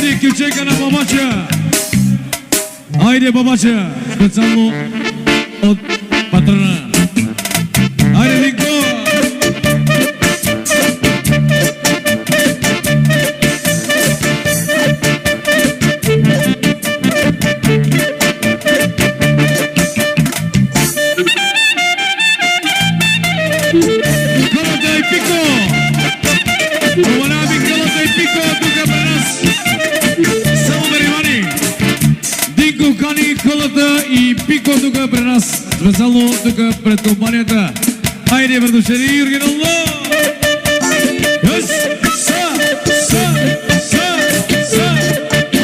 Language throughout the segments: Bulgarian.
Айде, кючека на бабача. Айде, бабача. Специално от патрона. Айде, Винко. Калата и Пико. Уважаеми Калата и Пико, тук е при нас. Само внимание. Динко кани Калата и Пико тук е при нас. Специално тук пред компанията. Айде, братушери, оригинално! Йос! Са!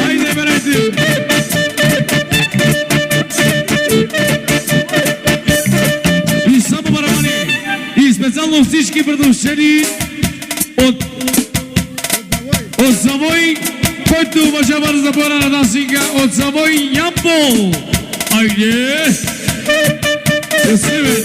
Айде, берете! И само барабани! И специално всички братушери от Завой, който уважава забора на дансинга от Завой Ямпол! Айде! Щастливен!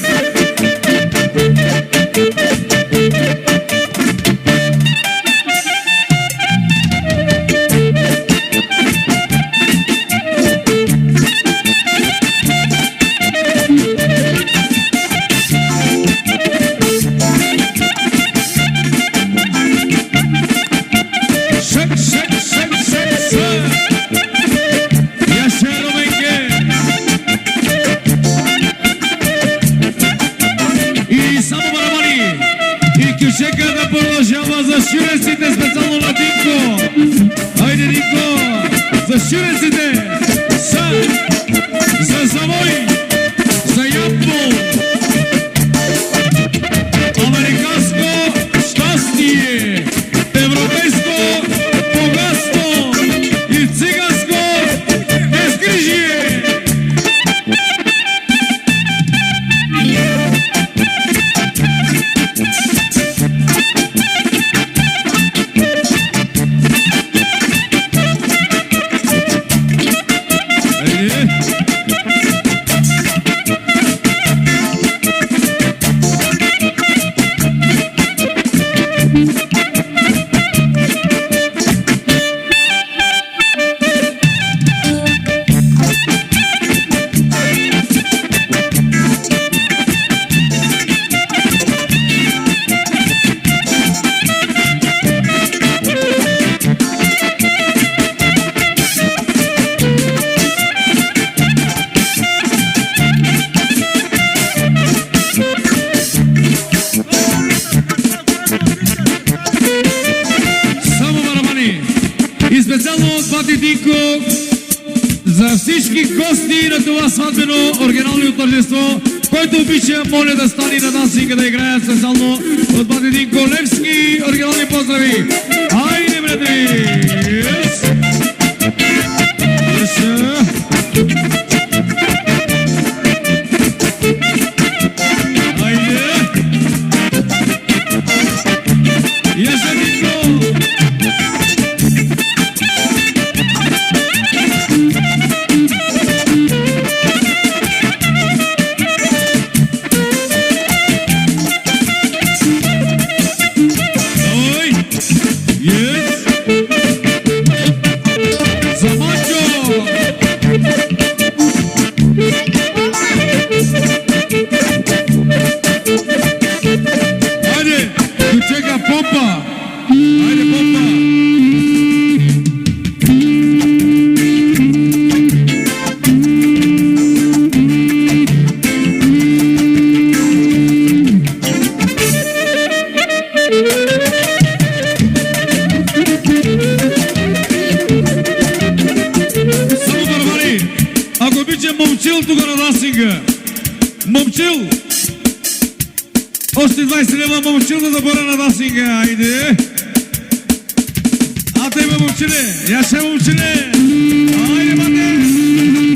Кючека да продължава за шуреците, специално на Динко. Айде, Динко, за шуреците, за Завой, за Ямпол. Американско щастие, европейско богатство и циганско безгрижие. Динко, за всички гости на това сватбено оригинално тържество, който обича, моля да стане на дансинга да играят специално от бати Динко Левски. Оригинални поздрави! Айде, брати! Момчил тук на дансинга. Момчил! Още 20 лева момчил да забора на дансинга. Айде! А те ме момчиле! Я ще момчиле! Айде, бате!